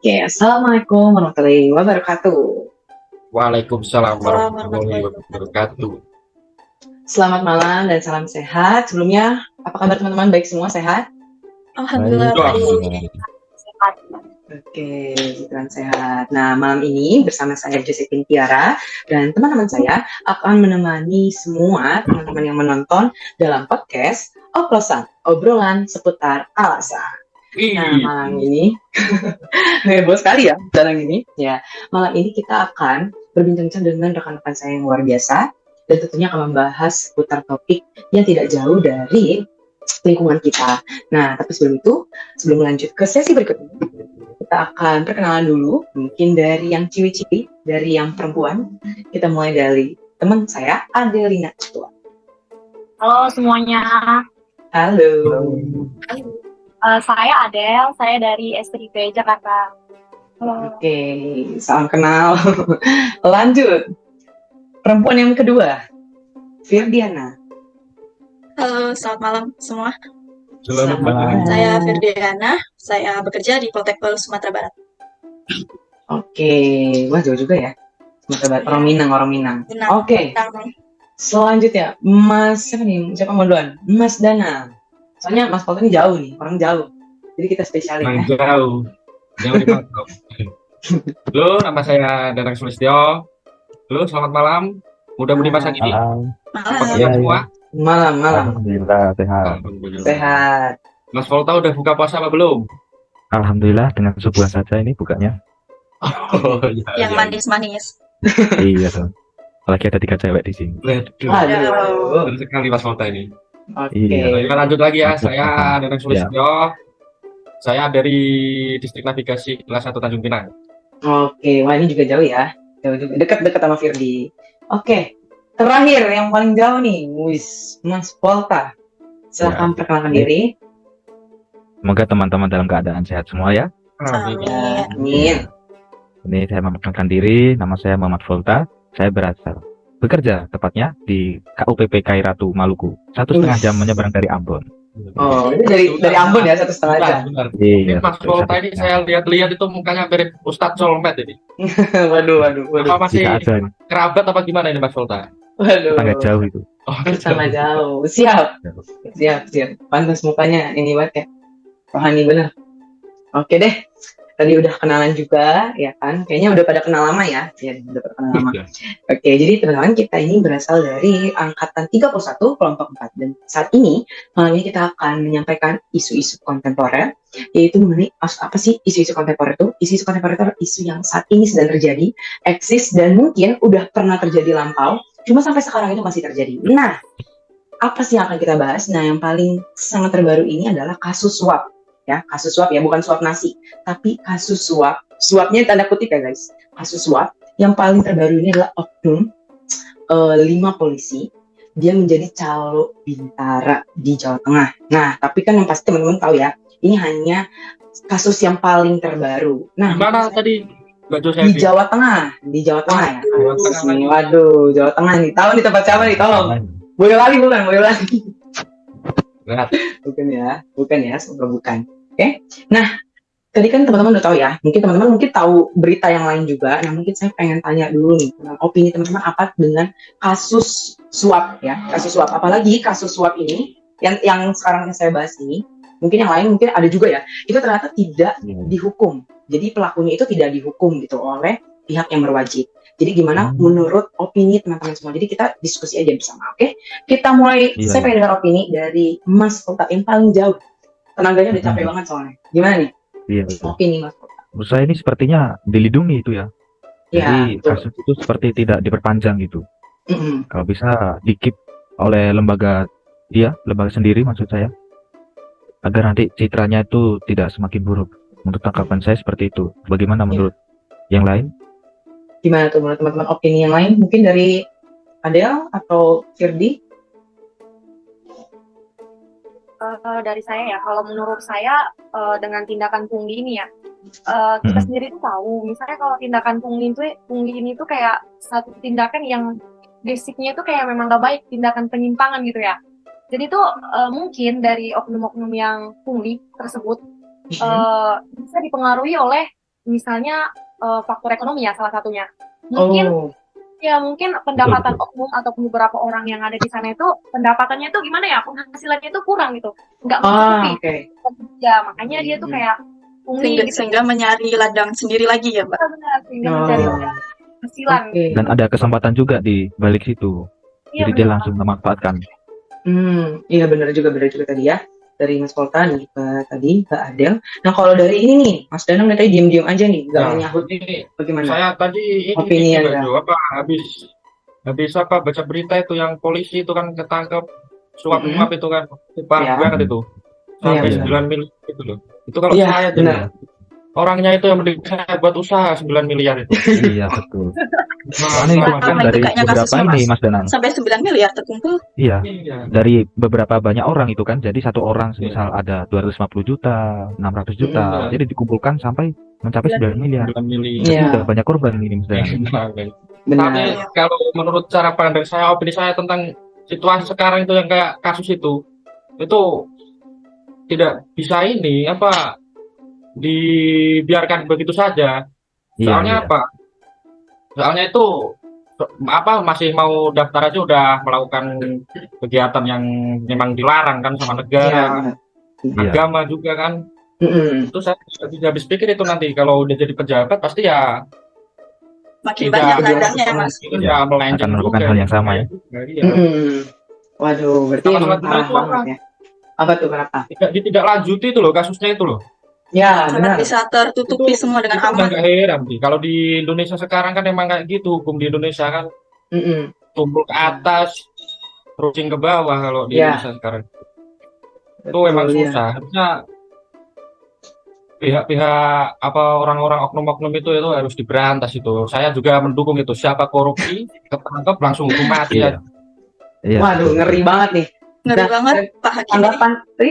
Oke, Assalamualaikum warahmatullahi wabarakatuh. Waalaikumsalam Salam warahmatullahi warahmatullahi wabarakatuh. Selamat malam dan salam sehat. Sebelumnya, apa kabar teman-teman? Baik semua sehat? Alhamdulillah Wah, baik. Sehat. Oke, Tuhan sehat. Nah, malam ini bersama saya Josephine Tiara dan teman-teman saya akan menemani semua teman-teman yang menonton dalam podcast Oplosan, obrolan seputar alasan. Nah, ih, malam ini heboh sekali ya dalam ini. Ya, malam ini kita akan berbincang-bincang dengan rekan-rekan saya yang luar biasa dan tentunya akan membahas seputar topik yang tidak jauh dari lingkungan kita. Nah, tapi sebelum lanjut ke sesi berikutnya, kita akan perkenalan dulu, mungkin dari yang ciwi-ciwi, dari yang perempuan. Kita mulai dari teman saya, Adelina Ketua. Halo semuanya. Halo. Saya Adel, saya dari SPIP Jakarta. Halo. Oke, salam kenal. Lanjut, perempuan yang kedua, Firdiana. Halo, selamat malam semua. selamat malam. Saya Firdiana, saya bekerja di Poltekkes Sumatera Barat. Oke, wah jauh juga ya. Sumatera Barat, orang Minang. Benar. Oke, selanjutnya, siapa mau duluan? Mas Dana. Soalnya Mas Polta ini jauh nih, orang jauh. Jadi kita spesialin ya. Jauh dipantau. Halo, nama saya Danang Sulistyo. Halo, selamat malam. Mudah-mudahan masa gini. Apa Malam. kabar semua? Malam. Alhamdulillah sehat. Alhamdulillah. Sehat. Mas Volta udah buka puasa apa belum? Alhamdulillah dengan sebuah saja ini bukanya. Oh, Yang manis-manis. Iya dong. Apalagi ada 3 cewek di sini. Waduh, benar sekali Mas Volta ini. Oke. Iya. Kita lanjut lagi ya. Lanjut. Saya Danang Sulistyo. Saya dari Distrik Navigasi kelas 1 Tanjung Pinang. Oke, wah ini juga jauh ya. Jauh juga. Dekat-dekat sama Firdi. Oke. Terakhir yang paling jauh nih, Mas Polta. Silahkan perkenalkan diri. Semoga teman-teman dalam keadaan sehat semua ya. Amin. Amin. Ini saya memperkenalkan diri, nama saya Muhammad Volta. Saya berasal bekerja tepatnya di KUPP Kairatu Maluku. 1,5 jam menyeberang dari Ambon. Oh, ini dari Ambon ya, 1,5 jam. Benar. Ini Iya. Mas Volta ini saya lihat-lihat itu mukanya mirip Ustadz Solmed ini. Waduh. Apa masih Bisa aja nih, kerabat apa gimana ini Mas Volta? Waduh. tetangga jauh itu. Oh, Sama jauh. Siap. Pantas mukanya ini banget ya. Rohani bener. Oke deh. Tadi udah kenalan juga, ya kan? Kayaknya udah pada kenal lama ya. Ya, udah pada kenal lama. Oke, jadi teman-teman kita ini berasal dari Angkatan 31 Kelompok 4. Dan saat ini, malam ini kita akan menyampaikan isu-isu kontemporer, yaitu mengenai apa sih isu-isu kontemporer itu? Isu-isu kontemporer itu adalah isu yang saat ini sedang terjadi, eksis, dan mungkin udah pernah terjadi lampau, cuma sampai sekarang itu masih terjadi. Nah, apa sih yang akan kita bahas? Nah, yang paling sangat terbaru ini adalah kasus suap. Ya, kasus suap ya, bukan suap nasi, tapi kasus suap. Suapnya tanda kutip ya guys. Kasus suap yang paling terbaru ini adalah oknum 5 polisi. Dia menjadi calo bintara di Jawa Tengah. Nah, tapi kan yang pasti teman-teman tahu ya, ini hanya kasus yang paling terbaru. Nah, Gimana tadi Mbak di Josephine? Jawa Tengah ya. Jawa Tengah lagi. Waduh, Jawa Tengah nih. Tahu nih tempat siapa nih? Tolong. Boyolali. Berat. Bukan ya, semoga bukan. Oke. Nah, tadi kan teman-teman udah tahu ya. Mungkin teman-teman tahu berita yang lain juga. Nah, mungkin saya pengen tanya dulu nih, tentang opini teman-teman apa dengan kasus suap ya. Kasus suap, apalagi kasus suap ini yang sekarang saya bahas ini. Mungkin yang lain mungkin ada juga ya. Itu ternyata tidak dihukum. Jadi pelakunya itu tidak dihukum gitu oleh pihak yang berwajib. Jadi gimana menurut opini teman-teman semua? Jadi kita diskusi aja bersama, oke? Kita mulai. Iya. Saya pengen dengar opini dari Mas Kota yang paling jauh. Tenaganya udah capek banget soalnya. Gimana nih Iya. opini Mas Kota? Menurut saya ini sepertinya dilindungi itu ya. Jadi betul. kasus itu seperti tidak diperpanjang gitu. Mm-mm. Kalau bisa di-keep oleh lembaga sendiri maksud saya. Agar nanti citranya itu tidak semakin buruk. Menurut tanggapan saya seperti itu. Bagaimana menurut yang lain? Gimana tuh menurut teman-teman opini yang lain? Mungkin dari Adel atau Firdi? Dari saya ya, kalau menurut saya dengan tindakan pungli ini ya, kita sendiri tuh tahu, misalnya kalau tindakan pungli ini tuh kayak satu tindakan yang basicnya itu kayak memang gak baik, tindakan penyimpangan gitu ya. Jadi tuh mungkin dari oknum-oknum yang pungli tersebut bisa dipengaruhi oleh misalnya faktor ekonomi ya salah satunya. Mungkin Oh, mungkin pendapatan betul. oknum atau beberapa orang yang ada di sana itu pendapatannya itu gimana ya, penghasilannya itu kurang gitu, nggak mencukupi. oke. Ya makanya dia tuh kayak pungli gitu. Sehingga menyari ladang sendiri lagi ya, Mbak. Benar, sehingga Oh, mencari penghasilan. oke. Dan ada kesempatan juga di balik situ. Iya Jadi dia benar. langsung memanfaatkan. Iya benar juga tadi ya. Dari Mas Polta dan juga tadi Mbak Adel. Nah kalau dari ini nih, Mas Danang dari tadi diem-diem aja nih, nggak Nah, menyahut ini bagaimana? saya tadi ini Opini juga Anda. Jo, apa habis apa baca berita itu yang polisi itu kan ketangkep suap Mm-mm. menyuap itu kan parah Ya. banget itu sampai Iya, 9 miliar itu loh. Itu kalau Iya, saya benar. jadi orangnya itu yang mending saya buat usaha 9 miliar itu. Iya betul. Nah, Ini sama kan Ramai dari itu kayaknya beberapa kasusnya, ini Mas. Mas Danang. Sampai 9 miliar terkumpul. Iya. iya. Dari beberapa banyak orang itu kan, jadi satu orang semisal ada 250 juta, 600 juta, Iya. jadi dikumpulkan sampai mencapai 9 miliar. 9 miliar. Iya. Udah banyak korban ini Mas Danang. Benar. Tapi kalau menurut cara pandang saya, opini saya tentang situasi sekarang itu yang kayak kasus itu tidak bisa ini apa dibiarkan begitu saja. Iya, Soalnya iya. apa? Soalnya itu apa masih mau daftar aja udah melakukan kegiatan yang memang dilarang kan sama Iya, negara, benar. Iya. agama juga kan. Mm-mm. Itu saya tidak habis pikir itu nanti kalau udah jadi pejabat pasti ya Makin Tidak, banyak tidak. ladangnya, Mas. itu Iya, ya melenceng akan melakukan juga. hal yang sama ya. Iya. Mm-mm. Waduh, berarti Sama emang sama parah itu banget ya. Apa tuh kenapa? Tidak lanjuti itu loh kasusnya itu loh. Ya, Sangat benar. bisa tertutupi semua dengan itu udah aman. nggak heran sih. Kalau di Indonesia sekarang kan emang kayak gitu, hukum di Indonesia kan Mm-mm. tumpul ke atas, runcing ke bawah kalau di Ya. Indonesia sekarang. Itu Betul, emang ya. susah. Harusnya pihak-pihak apa orang-orang oknum-oknum itu harus diberantas itu. Saya juga mendukung itu. Siapa korupsi ketangkep langsung hukum mati Iya. ya. Iya. Waduh, ngeri banget nih. Ngeri Nah, banget, Pak Hakim.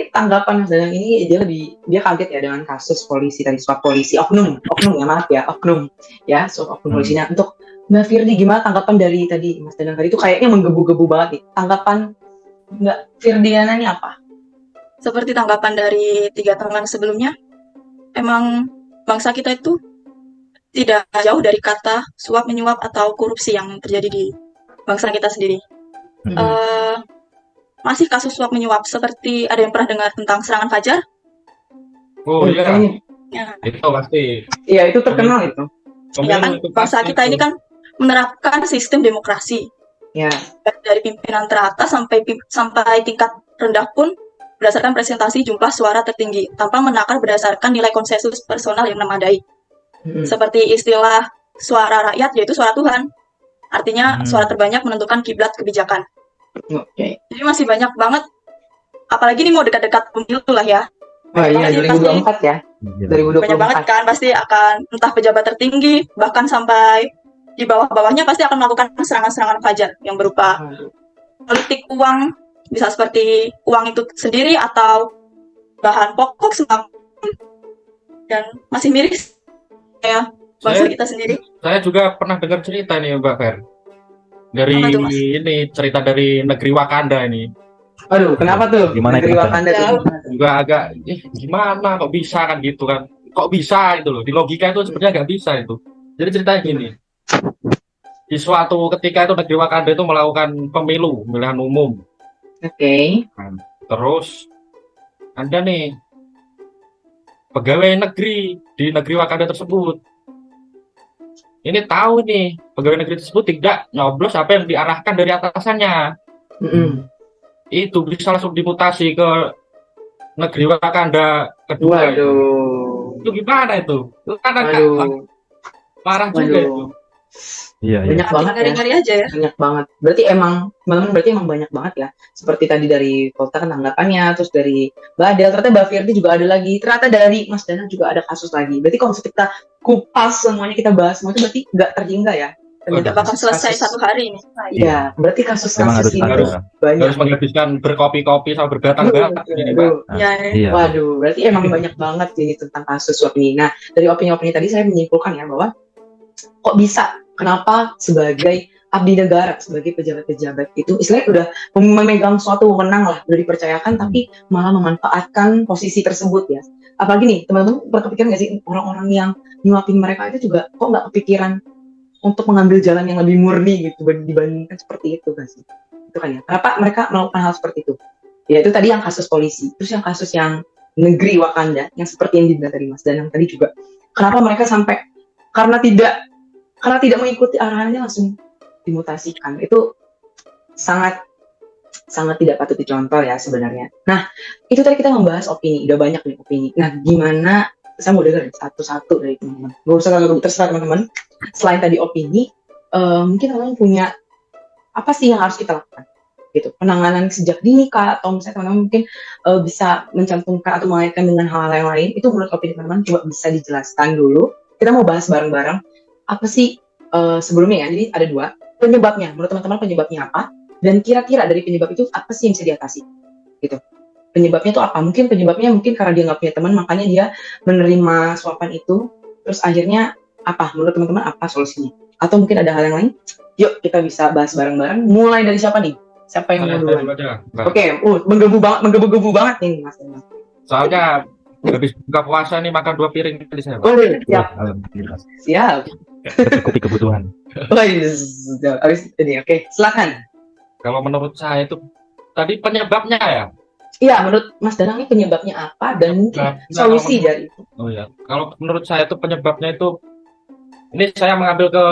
Tanggapan Mas Danang ini dia kaget ya dengan kasus polisi tadi, suap polisi oknum ya, maaf ya, oknum ya, suap oknum polisi. Nah, untuk Mbak Firdi gimana tanggapan dari tadi Mas Danang tadi itu kayaknya menggebu-gebu banget nih. Tanggapan Mbak Firdiana ini apa? Seperti tanggapan dari 3 teman sebelumnya, emang bangsa kita itu tidak jauh dari kata suap menyuap atau korupsi yang terjadi di bangsa kita sendiri. Masih kasus suap menyuap, seperti ada yang pernah dengar tentang serangan Fajar? Oh iya, Kayaknya. Ya, itu pasti. Iya, itu terkenal itu. ya kan, Pemilu itu bangsa pasti kita ini itu. kan menerapkan sistem demokrasi. Ya. Dari pimpinan teratas sampai tingkat rendah pun berdasarkan presentasi jumlah suara tertinggi, tanpa menakar berdasarkan nilai konsensus personal yang memadai. Mm-mm. Seperti istilah suara rakyat, yaitu suara Tuhan. Artinya suara terbanyak menentukan kiblat kebijakan. Oke. Jadi masih banyak banget, apalagi ini mau dekat-dekat pemilu lah ya. Oh iya, Pasti 2024 ya. Iya. 2024. banyak banget kan, pasti akan entah pejabat tertinggi, bahkan sampai di bawah-bawahnya pasti akan melakukan serangan-serangan fajar yang berupa Waduh. politik uang, bisa seperti uang itu sendiri atau bahan pokok semua, dan masih miris ya bangsa Saya- kita sendiri. Saya juga pernah dengar cerita nih Mbak Fer. Dari Apa tuh, Mas? ini cerita dari negeri Wakanda ini. Aduh, kenapa tuh? Gimana Negeri itu, Mas? Wakanda tuh? Jauh. Juga agak gimana kok bisa kan gitu kan. Kok bisa itu loh. Di logika itu sebenarnya nggak bisa itu. Jadi ceritanya gini. Di suatu ketika itu negeri Wakanda itu melakukan pemilihan umum. Oke. Terus ada nih pegawai negeri di negeri Wakanda tersebut. Ini tahu nih pegawai negeri tersebut tidak nyoblos apa yang diarahkan dari atasannya. Mm-mm. Itu bisa langsung dimutasi ke negeri Wakanda kedua. Waduh. Itu gimana itu? Itu kan agak Waduh. parah juga itu. Waduh. Iya, iya. Banyak banget ya. Ngeri-ngeri aja ya. Banyak banget. Berarti emang banyak banget ya. Seperti tadi dari Volta kan tanggapannya, terus dari Mbak Adel, ternyata Mbak Firdi juga ada lagi. Ternyata dari Mas Danang juga ada kasus lagi. Berarti kalau kita kupas semuanya, kita bahas semua itu berarti nggak terhingga ya. Tidak bakal selesai satu hari ini. Ya, berarti Memang kasus-kasus harus ini ada. banyak. Harus menghabiskan berkopi-kopi sama berbatang-batang ini, Mbak. Ya, Iya. Waduh, berarti emang banyak banget ini tentang kasus suap ini. Nah, dari opini-opini tadi saya menyimpulkan ya bahwa kok bisa, kenapa sebagai abdi negara sebagai pejabat-pejabat itu istilahnya udah memegang suatu wewenang lah, udah dipercayakan tapi malah memanfaatkan posisi tersebut ya. Apalagi nih teman-teman berkepikiran nggak sih orang-orang yang nyuapin mereka itu juga kok nggak kepikiran untuk mengambil jalan yang lebih murni gitu dibandingkan seperti itu kan sih. Itu kan ya. Kenapa mereka melakukan hal seperti itu? Ya itu tadi yang kasus polisi, terus yang kasus yang negeri Wakanda yang seperti yang dibilang tadi Mas Danang tadi juga. Kenapa mereka sampai karena tidak mengikuti arahannya langsung dimutasikan. Itu sangat tidak patut dicontoh ya sebenarnya. Nah, itu tadi kita membahas opini, udah banyak nih opini. Nah, gimana saya mau dengar satu-satu dari teman-teman. Gak usah kalau terserah teman-teman. Selain tadi opini, mungkin teman-teman punya apa sih yang harus kita lakukan? Gitu, penanganan sejak dini kah, atau misalnya teman-teman mungkin bisa mencantumkan atau mengaitkan dengan hal-hal yang lain. Itu menurut opini teman-teman coba bisa dijelaskan dulu. Kita mau bahas bareng-bareng apa sih sebelumnya ya. Jadi ada 2 penyebabnya. Menurut teman-teman penyebabnya apa? Dan kira-kira dari penyebab itu apa sih yang bisa diatasi? Gitu. Penyebabnya itu apa? Mungkin penyebabnya karena dia nggak punya teman, makanya dia menerima suapan itu. Terus akhirnya apa? Menurut teman-teman apa solusinya? Atau mungkin ada hal yang lain? Yuk kita bisa bahas bareng-bareng. Mulai dari siapa nih? Siapa yang mau duluan? Oke, menggebu-gebu banget nih Mas. Soalnya habis buka puasa nih makan 2 piring tadi saya. Oh, siap. Alhamdulillah. Siap. Tercukupi kebutuhan. Oh, habis ini. Oke, silakan. Kalau menurut saya itu tadi penyebabnya ya. Iya, menurut Mas Danang ini penyebabnya apa dan mungkin solusi dari itu. Oh ya, kalau menurut saya itu penyebabnya itu ini saya mengambil ke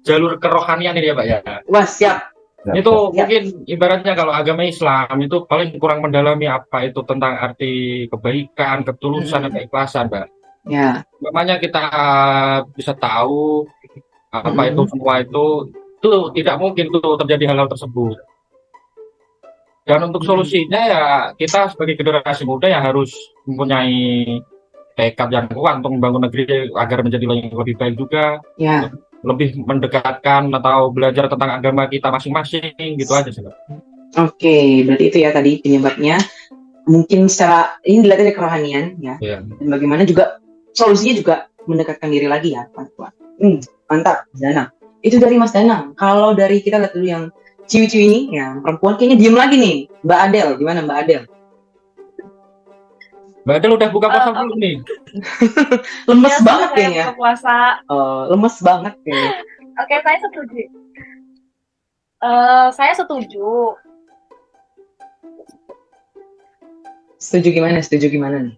jalur kerohanian ini ya Pak ya. Wah, siap. Itu Ya. mungkin ibaratnya kalau agama Islam itu paling kurang mendalami apa itu tentang arti kebaikan, ketulusan, dan keikhlasan, Mbak. Ya. Makanya kita bisa tahu apa itu semua itu tidak mungkin tuh terjadi hal-hal tersebut. Dan untuk solusinya ya kita sebagai generasi muda ya harus mempunyai tekad yang kuat untuk membangun negeri agar menjadi lebih baik juga. Ya. Lebih mendekatkan atau belajar tentang agama kita masing-masing gitu aja sih. Oke, berarti itu ya tadi penyebabnya. Mungkin secara ini dilihat dari kerohanian ya. Iya. Dan bagaimana juga solusinya juga mendekatkan diri lagi ya, Pak. Mantap, Danang. Itu dari Mas Danang. Kalau dari kita lihat dulu yang ciwi-ciwi ini, yang perempuan kayaknya diem lagi nih. Mbak Adel, gimana Mbak Adel? Mbak Adel udah buka puasa belum nih? Lemes Ya, banget saya kayaknya. buka puasa. Lemes banget kayaknya. Oke, saya setuju. Saya setuju. Setuju gimana nih?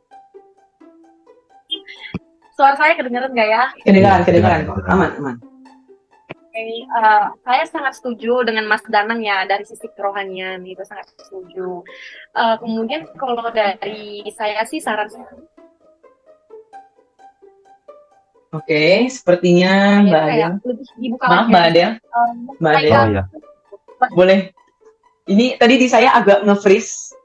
Suara saya kedengeran nggak ya? Kedengaran kok. Aman. Oke, saya sangat setuju dengan Mas Danang ya dari sisi kerohanian itu sangat setuju. Kemudian kalau dari saya sih saran Oke, sepertinya Mbak Adel. kayak lebih dibuka Maaf lagi. Mbak Adel. Mbak Adel. Oh ya. Boleh. Ini tadi di saya agak nge-freeze.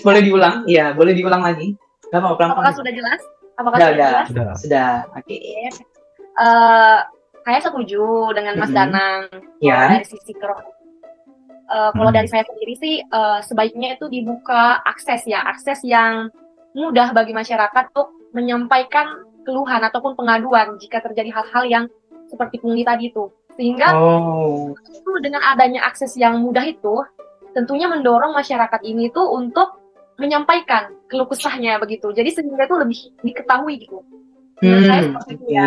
Boleh diulang? Iya, boleh diulang lagi. Gak apa-apa, Apakah pelan-pelan. sudah jelas? Apakah Sudah, sudah jelas? Sudah. Oke. Saya setuju dengan Mas Mhm. Danang Ya. dari sisi kerohanian. Kalau dari saya sendiri sih sebaiknya itu dibuka akses yang mudah bagi masyarakat untuk menyampaikan keluhan ataupun pengaduan jika terjadi hal-hal yang seperti pungli tadi itu. Sehingga itu dengan adanya akses yang mudah itu tentunya mendorong masyarakat ini tuh untuk menyampaikan keluh kesahnya begitu. Jadi sehingga itu lebih diketahui gitu. Menurut saya seperti itu ya.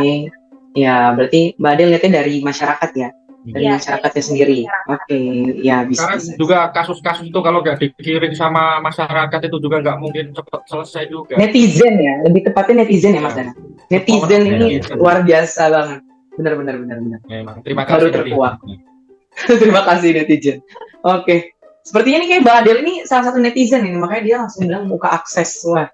Ya, berarti Mbak Adel lihatnya dari masyarakat ya. Dari Iya, masyarakatnya dari sendiri. masyarakat. Oke, ya bisa. Sekarang juga kasus-kasus itu kalau nggak dikirim sama masyarakat itu juga nggak mungkin cepat selesai juga. Netizen ya, lebih tepatnya netizen ya Mas Dana. Netizen Oh, ini netizen. luar biasa banget. Benar. Memang. Terima Baru kasih. terkuak. Terima kasih netizen. Oke. Sepertinya nih kayak Mbak Adel ini salah satu netizen ini, makanya dia langsung bilang buka akses. Wah,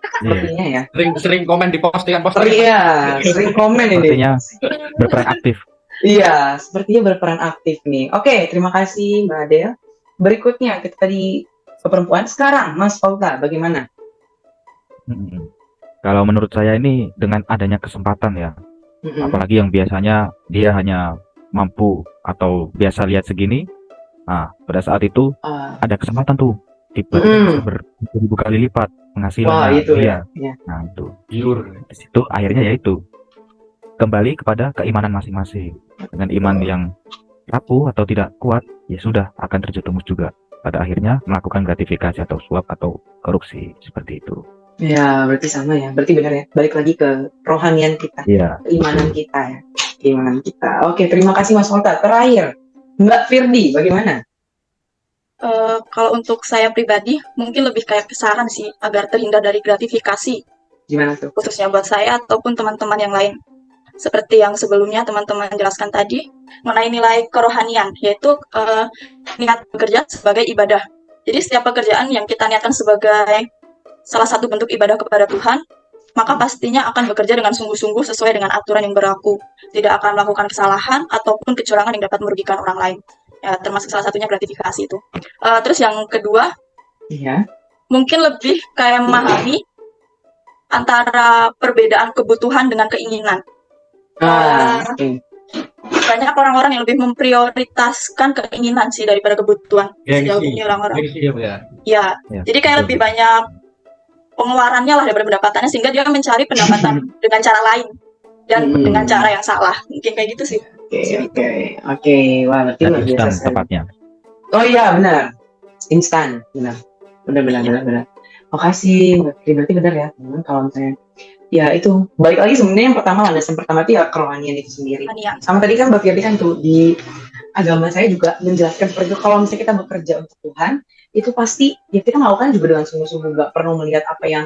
sepertinya ya. Sering komen di postingan. Iya, sering komen ini. Sepertinya berperan aktif. Iya, sepertinya berperan aktif nih. Oke, terima kasih Mbak Adel. Berikutnya kita tadi ke perempuan. Sekarang Mas Paula, bagaimana? Kalau menurut saya ini dengan adanya kesempatan ya, apalagi yang biasanya dia hanya mampu atau biasa lihat segini, nah pada saat itu ada kesempatan tuh beribu kali lipat penghasilannya. Wah, itu ya. Nah itu, Jujur. di situ akhirnya yaitu kembali kepada keimanan masing-masing. Dengan iman yang rapuh atau tidak kuat, ya sudah akan terjerumus juga pada akhirnya melakukan gratifikasi atau suap atau korupsi seperti itu. Ya, berarti sama ya. Berarti benar ya. Balik lagi ke rohanian kita, Iya, keimanan kita ya. Keimanan kita. Oke, terima kasih Mas Volta. Terakhir, Mbak Firdi, bagaimana? Kalau untuk saya pribadi, mungkin lebih kayak saran sih agar terhindar dari gratifikasi, Gimana tuh? khususnya buat saya ataupun teman-teman yang lain. Seperti yang sebelumnya teman-teman jelaskan tadi, mengenai nilai kerohanian, yaitu niat bekerja sebagai ibadah. Jadi setiap pekerjaan yang kita niatkan sebagai salah satu bentuk ibadah kepada Tuhan, maka pastinya akan bekerja dengan sungguh-sungguh sesuai dengan aturan yang berlaku. Tidak akan melakukan kesalahan ataupun kecurangan yang dapat merugikan orang lain. Ya, termasuk salah satunya gratifikasi itu. Terus yang kedua, Iya. mungkin lebih kayak memahami antara perbedaan kebutuhan dengan keinginan. Oke. Banyak orang-orang yang lebih memprioritaskan keinginan sih daripada kebutuhan sejauh ini orang-orang. Gengsi ya, Bu, ya. Ya, ya. jadi kayak lebih banyak pengeluarannya lah daripada pendapatannya, sehingga dia mencari pendapatan dengan cara lain dan dengan cara yang salah. Mungkin kayak gitu sih. Oke. Wah, berarti Dan luar biasa instan sekali. tepatnya. Oh iya, benar. Instan, benar. Makasih, berarti benar ya, teman. Kalau misalnya, ya itu balik lagi sebenarnya yang pertama, landasan pertama itu ya kerohanian itu sendiri. Kerohanian. Sama tadi kan Mbak Firdi kan tuh di agama saya juga menjelaskan seperti itu. Kalau misalnya kita bekerja untuk Tuhan, itu pasti ya kita melakukan juga dengan sungguh-sungguh, nggak perlu melihat apa yang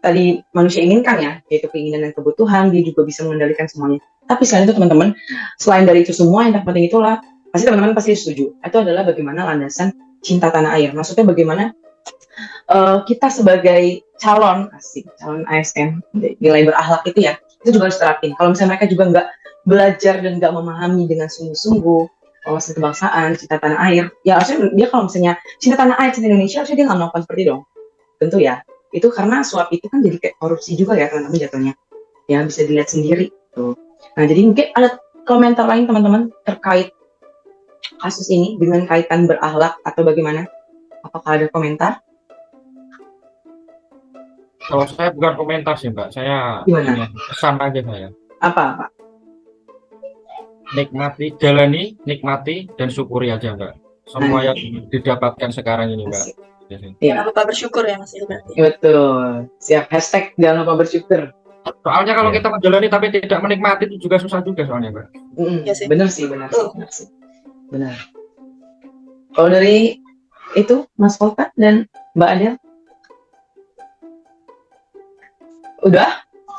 tadi manusia inginkan ya, yaitu keinginan dan kebutuhan. Dia juga bisa mengendalikan semuanya. Tapi selain itu teman-teman, selain dari itu semua yang terpenting itulah, pasti teman-teman pasti setuju. Itu adalah bagaimana landasan cinta tanah air. Maksudnya bagaimana kita sebagai calon ASN, nilai berakhlak itu ya, itu juga harus terapin. Kalau misalnya mereka juga nggak belajar dan nggak memahami dengan sungguh-sungguh wawasan kebangsaan, cinta tanah air, ya harusnya dia kalau misalnya cinta tanah air, cinta Indonesia, harusnya dia nggak melakukan seperti itu dong. Tentu ya, itu karena suap itu kan jadi kayak korupsi juga ya teman-teman jatuhnya. Ya bisa dilihat sendiri tuh. Nah jadi mungkin ada komentar lain teman-teman terkait kasus ini dengan kaitan berakhlak atau bagaimana? Apakah ada komentar? Kalau saya bukan komentar sih, Mbak. Saya Gimana? pesan aja saya. Apa? Jalani, nikmati, dan syukuri aja, Mbak. Semua yang didapatkan sekarang ini, Mbak. Jangan lupa bersyukur ya Mas berarti. Betul. Siap. Hashtag jangan lupa bersyukur. Soalnya kalau Ya. kita menjalani tapi tidak menikmati itu juga susah juga soalnya, Mbak. Ya sih. Benar sih. Benar. Kalau dari itu Mas Volta dan Mbak Adel, udah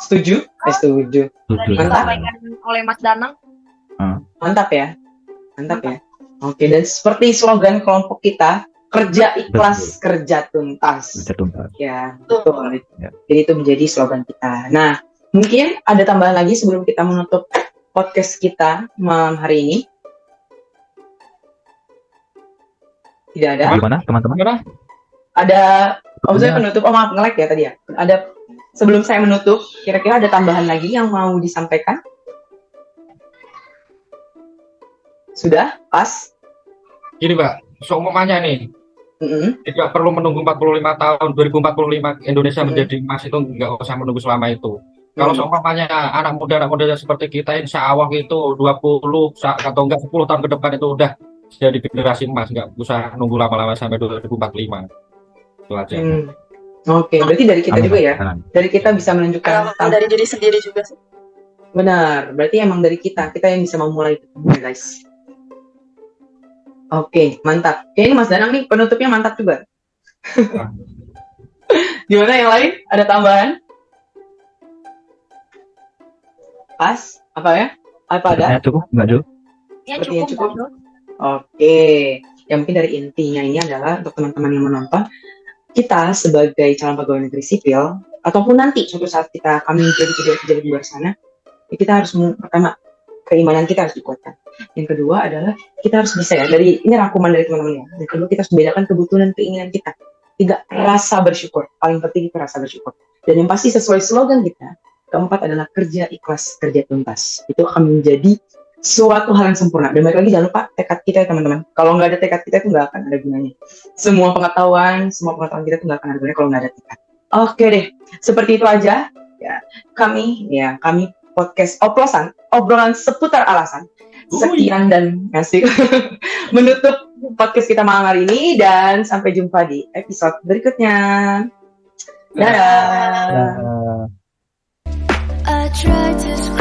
setuju? Setuju. Tadi Mantap. disampaikan oleh Mas Danang. Mantap ya. Oke, dan seperti slogan kelompok kita, kerja ikhlas, kerja tuntas. Ya, betul. Ya. Jadi itu menjadi slogan kita. Nah, mungkin ada tambahan lagi sebelum kita menutup podcast kita malam hari ini. Tidak ada? Gimana teman-teman? Ada, saya penutup, maaf nge-lag ya tadi ya. Ada, sebelum saya menutup, kira-kira ada tambahan lagi yang mau disampaikan? Sudah? Pas? Gini, Mbak, seumpamanya nih, tidak perlu menunggu 45 tahun, 2045 Indonesia menjadi emas itu nggak usah menunggu selama itu. Kalau seumpamanya anak muda seperti kita, insya Allah itu 20 atau enggak 10 tahun ke depan itu udah jadi generasi emas, nggak usah nunggu lama-lama sampai 2045. Itu aja. Oke, berarti dari kita juga ya. Dari kita bisa menunjukkan dari diri sendiri juga sih. Benar, berarti emang dari kita yang bisa memulai, guys. Oke, mantap. Kayaknya Mas Danang nih penutupnya mantap juga. Gimana yang lain? Ada tambahan? Pas? Apa ya? Apa ada? Cukup, Mbak Jo? Ya Sepertinya cukup. cukup. Oke, yang mungkin dari intinya ini adalah untuk teman-teman yang menonton, kita sebagai calon pegawai negeri sipil, ataupun nanti suatu saat kami jadi pejabat di luar sana, ya kita harus pertama keimanan kita harus dikuatkan. Yang kedua adalah kita harus bisa ya, dari ini rangkuman dari teman-teman ya. Yang kedua kita harus bedakan kebutuhan dan keinginan kita. Tiga, rasa bersyukur. Paling penting itu rasa bersyukur. Dan yang pasti sesuai slogan kita, keempat adalah kerja ikhlas, kerja tuntas. Itu akan menjadi suatu hal yang sempurna. Dan balik lagi jangan lupa tekad kita ya teman-teman. Kalau nggak ada tekad kita itu nggak akan ada gunanya. Semua pengetahuan kita itu nggak akan ada gunanya kalau nggak ada tekad. Oke deh, seperti itu aja. Ya, kami podcast oplosan, obrolan seputar alasan. sekian dan ngasih menutup podcast kita malam hari ini, dan sampai jumpa di episode berikutnya. Dadah. Nah, I tried to scream.